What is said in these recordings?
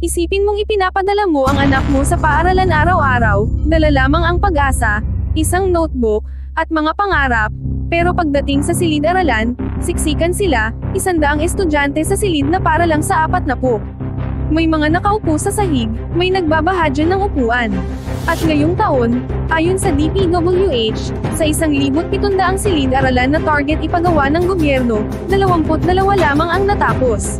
Isipin mong ipinapadala mo ang anak mo sa paaralan araw-araw, dala lamang ang pag-asa, isang notebook, at mga pangarap, pero pagdating sa silid-aralan, siksikan sila, 100 estudyante sa silid na para lang sa 40. May mga nakaupo sa sahig, may nagbabahadya ng upuan. At ngayong taon, ayon sa DPWH, sa 1,700 silid-aralan na target ipagawa ng gobyerno, 22 lamang ang natapos.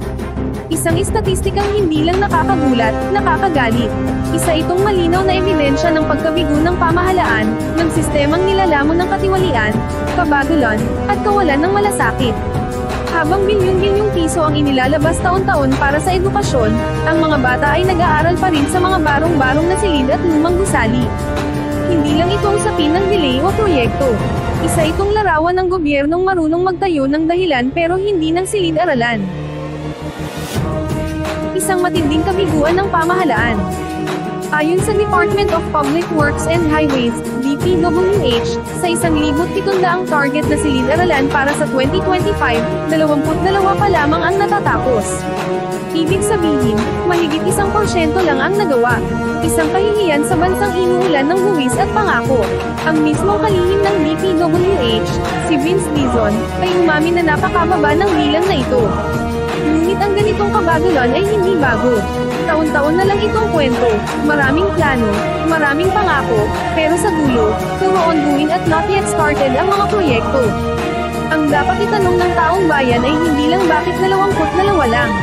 Isang estatistikang hindi lang nakakagulat, nakakagalit. Isa itong malinaw na ebidensya ng pagkabigo ng pamahalaan, ng sistemang nilalamon ng katiwalian, kabagulan, at kawalan ng malasakit. Habang bilyon-bilyong piso ang inilalabas taon-taon para sa edukasyon, ang mga bata ay nag-aaral pa rin sa mga barong-barong na silid at lumang gusali. Hindi lang ito usapin ng delay o proyekto. Isa itong larawan ng gobyernong marunong magtayo ng dahilan pero hindi ng silid-aralan. Isang matinding kabiguan ng pamahalaan. Ayon sa Department of Public Works and Highways, DPWH, sa 1,700 target na silid-aralan para sa 2025, 22 pa lamang ang natatapos. Ibig sabihin, mahigit 1% lang ang nagawa. Isang kahihiyan sa bansang inuulan ng buwis at pangako. Ang mismong kalihim ng DPWH, si Vince Dizon, ay umamin na napakababa ng bilang na ito. Ngunit ang ganitong kabagulan ay hindi bago. Taon-taon na lang itong kwento, maraming plano, maraming pangako, pero sa dulo, puro ongoing at not yet started ang mga proyekto. Ang dapat itanong ng taong bayan ay hindi lang bakit 22 lang,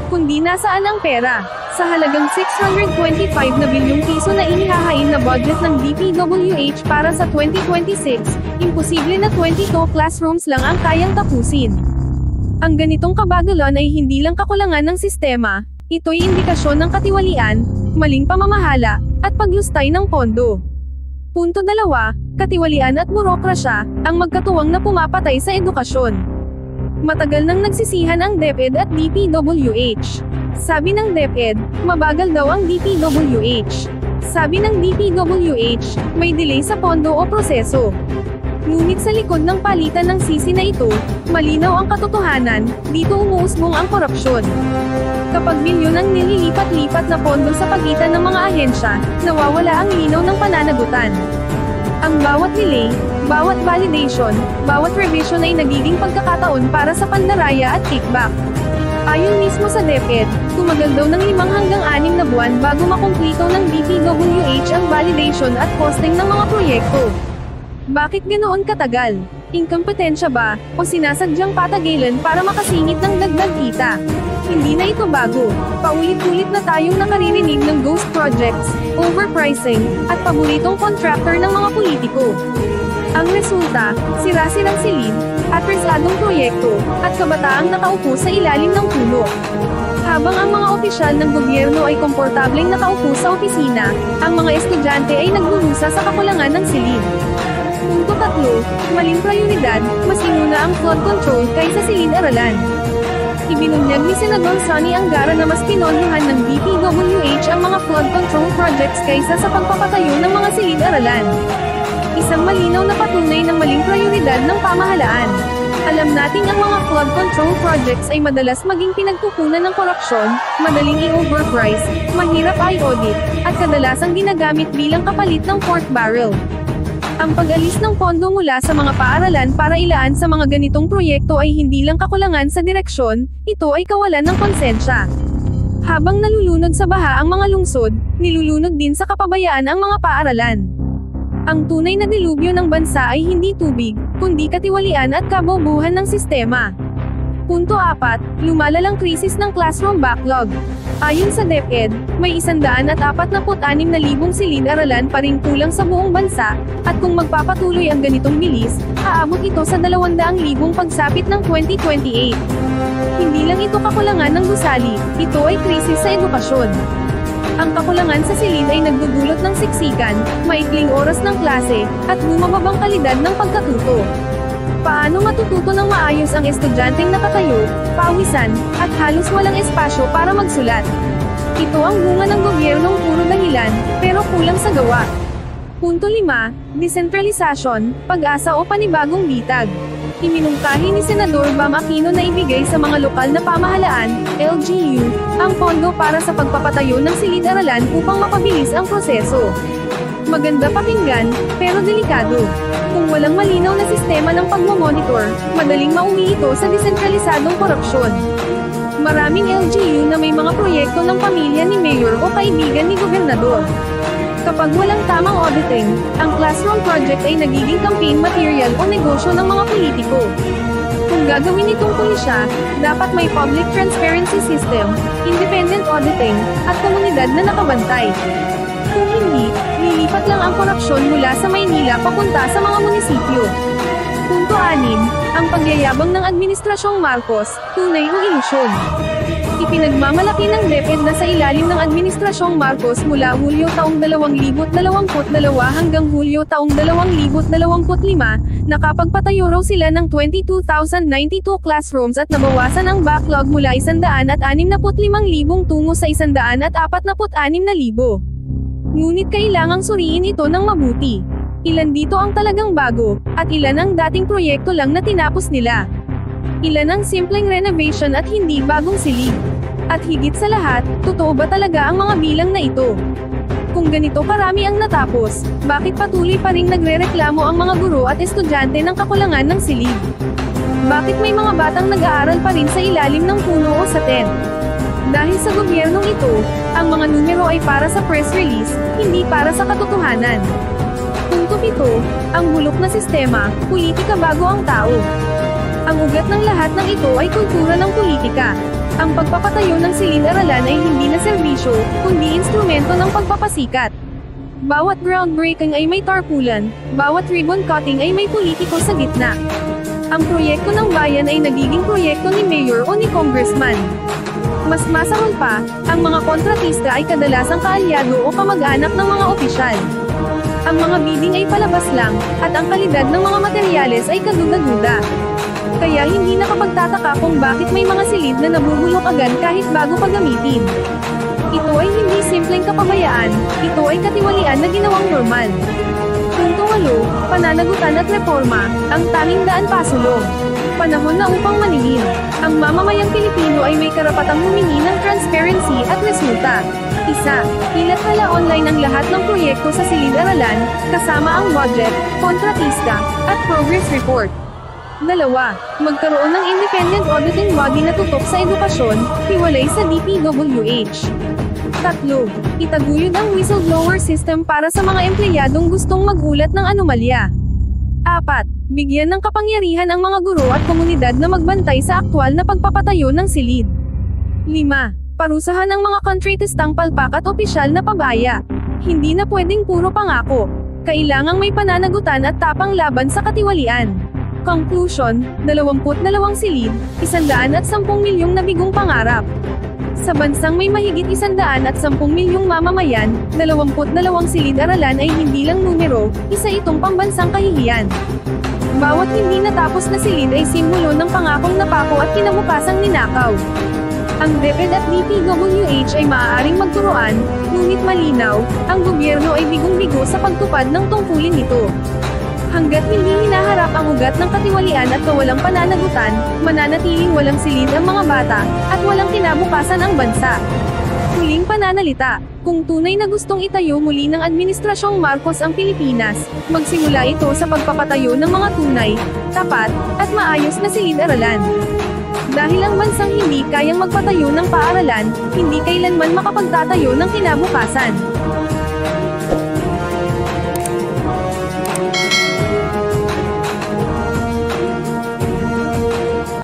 kundi nasaan ang pera. Sa halagang 625 na bilyong piso na inihahain na budget ng DPWH para sa 2026, imposible na 22 classrooms lang ang kayang tapusin. Ang ganitong kabagulan ay hindi lang kakulangan ng sistema, ito'y indikasyon ng katiwalian, maling pamamahala, at paglustay ng pondo. Punto 2, katiwalian at burokrasya, ang magkatuwang na pumapatay sa edukasyon. Matagal nang nagsisihan ang DepEd at DPWH. Sabi ng DepEd, mabagal daw ang DPWH. Sabi ng DPWH, may delay sa pondo o proseso. Ngunit sa likod ng palitan ng sisi na ito, malinaw ang katotohanan, dito umuusbong ang korupsyon. Kapag milyon ang nililipat-lipat na pondo sa pagitan ng mga ahensya, nawawala ang linaw ng pananagutan. Ang bawat delay, bawat validation, bawat revision ay nagiging pagkakataon para sa pandaraya at kickback. Ayon mismo sa DepEd, tumagal daw ng 5 hanggang 6 na buwan bago makumplito ng DPWH ang validation at costing ng mga proyekto. Bakit ganoon katagal? Inkompetensya ba, o sinasadyang patagalan para makasingit ng dagdag kita? Hindi na ito bago. Paulit-ulit na tayong nakaririnig ng ghost projects, overpricing, at paboritong contractor ng mga politiko. Ang resulta, sira-sirang silid, atrasadong proyekto, at kabataang nakaupo sa ilalim ng puno. Habang ang mga opisyal ng gobyerno ay komportableng nakaupo sa opisina, ang mga estudyante ay nagbuhusa sa kakulangan ng silid. Punto 3, maling prioridad, mas inuna ang flood control kaysa silid-aralan. Ibinunyag ni Senador Sonny Angara na mas pinonyohan ng DPWH ang mga flood control projects kaysa sa pagpapatayo ng mga silid-aralan. Isang malinaw na patunay ng maling prioridad ng pamahalaan. Alam nating ang mga flood control projects ay madalas maging pinagkukunan ng korupsyon, madaling i-overprice, mahirap i-audit, at kadalasang ginagamit bilang kapalit ng pork barrel. Ang pag-alis ng pondo mula sa mga paaralan para ilaan sa mga ganitong proyekto ay hindi lang kakulangan sa direksyon, ito ay kawalan ng konsensya. Habang nalulunod sa baha ang mga lungsod, nilulunod din sa kapabayaan ang mga paaralan. Ang tunay na dilubyo ng bansa ay hindi tubig, kundi katiwalian at kabobohan ng sistema. Punto 4, lumalalang krisis ng classroom backlog. Ayon sa DepEd, may 146,000 silid-aralan pa ring kulang sa buong bansa, at kung magpapatuloy ang ganitong bilis, aabot ito sa 200,000 pagsapit ng 2028. Hindi lang ito kakulangan ng gusali, ito ay krisis sa edukasyon. Ang kakulangan sa silid ay nagdudulot ng siksikan, maikling oras ng klase, at bumababang kalidad ng pagkatuto. Paano matututo ng maayos ang estudyanteng nakatayo, pawisan, at halos walang espasyo para magsulat? Ito ang bunga ng gobyernong puro dahilan, pero kulang sa gawa. 5. Desentralisasyon, pag-asa o panibagong bitag. Iminungkahi ni Senador Bam Aquino na ibigay sa mga lokal na pamahalaan, LGU, ang pondo para sa pagpapatayo ng silid-aralan upang mapabilis ang proseso. Maganda pakinggan, pero delikado. Kung walang malinaw na sistema ng pagmamonitor, madaling mauwi ito sa desentralisadong korupsyon. Maraming LGU na may mga proyekto ng pamilya ni mayor o kaibigan ni gobernador. Kapag walang tamang auditing, ang classroom project ay nagiging campaign material o negosyo ng mga politiko. Kung gagawin itong pulisya, dapat may public transparency system, independent auditing, at komunidad na nakabantay. Kung hindi, lilipat lang ang korupsyon mula sa Maynila papunta sa mga munisipyo. Punto 6. Ang pagyayabang ng Administrasyong Marcos, tunay o ilusyon. Ipinagmamalaki ng DepEd na sa ilalim ng Administrasyong Marcos mula Hulyo taong 2022 hanggang Hulyo taong 2025, nakapagpatayo raw sila ng 22,092 classrooms at nabawasan ang backlog mula 165,000 tungo sa 146,000. Ngunit kailangang suriin ito ng mabuti. Ilan dito ang talagang bago, at ilan ang dating proyekto lang na tinapos nila. Ilan ang simpleng renovation at hindi bagong silid. At higit sa lahat, totoo ba talaga ang mga bilang na ito? Kung ganito karami ang natapos, bakit patuloy pa ring nagrereklamo ang mga guro at estudyante ng kakulangan ng silid? Bakit may mga batang nag-aaral pa rin sa ilalim ng puno o sa tent? Dahil sa gobyernong ito, ang mga numero ay para sa press release, hindi para sa katotohanan. Punto 7. Ang bulok na sistema, politika bago ang tao. Ang ugat ng lahat ng ito ay kultura ng politika. Ang pagpapatayo ng silid-aralan ay hindi na serbisyo, kundi instrumento ng pagpapasikat. Bawat groundbreaking ay may tarpaulin, bawat ribbon cutting ay may politiko sa gitna. Ang proyekto ng bayan ay nagiging proyekto ni mayor o ni congressman. Mas masahol pa, ang mga kontratista ay kadalasang kaalyado o kamag-anak ng mga opisyal. Ang mga bidding ay palabas lang, at ang kalidad ng mga materyales ay kaduda-duda. Kaya hindi nakapagtataka kung bakit may mga silid na nabubulok agad kahit bago pagamitin. Ito ay hindi simpleng kapabayaan, ito ay katiwalian na ginawang normal. Punto 8. Pananagutan at reforma, ang tanging daan pasulong. Panahon na upang maningil. Ang mamamayang Pilipino ay may karapatang humingi ng transparency at resulta. 1. Ilathala online ang lahat ng proyekto sa silid-aralan, kasama ang budget, kontratista, at progress report. 2. Magkaroon ng independent auditing body na tutok sa edukasyon, hiwalay sa DPWH. 3. Itaguyod ang whistleblower system para sa mga empleyadong gustong magulat ng anomalya. 4. Bigyan ng kapangyarihan ang mga guro at komunidad na magbantay sa aktwal na pagpapatayo ng silid. 5. Parusahan ang mga kontratistang palpak at opisyal na pabaya. Hindi na pwedeng puro pangako. Kailangang may pananagutan at tapang laban sa katiwalian. Conclusion, 22 silid, 110 milyong nabigong pangarap. Sa bansang may mahigit 110 milyong mamamayan, 22 silid-aralan ay hindi lang numero, isa itong pambansang kahihiyan. Bawat hindi natapos na silid ay simbolo ng pangakong napako at kinabukasang ninakaw. Ang DepEd at DPWH ay maaaring magturuan, ngunit malinaw, ang gobyerno ay bigong-bigo sa pagtupad ng tungkulin nito. Hanggat hindi hinaharap ang ugat ng katiwalian at kawalang pananagutan, mananatiling walang silid ang mga bata, at walang kinabukasan ang bansa. Huling pananalita, kung tunay na gustong itayo muli ng Administrasyong Marcos ang Pilipinas, magsimula ito sa pagpapatayo ng mga tunay, tapat, at maayos na silid-aralan. Dahil ang bansang hindi kayang magpatayo ng paaralan, hindi kailanman makapagtatayo ng kinabukasan.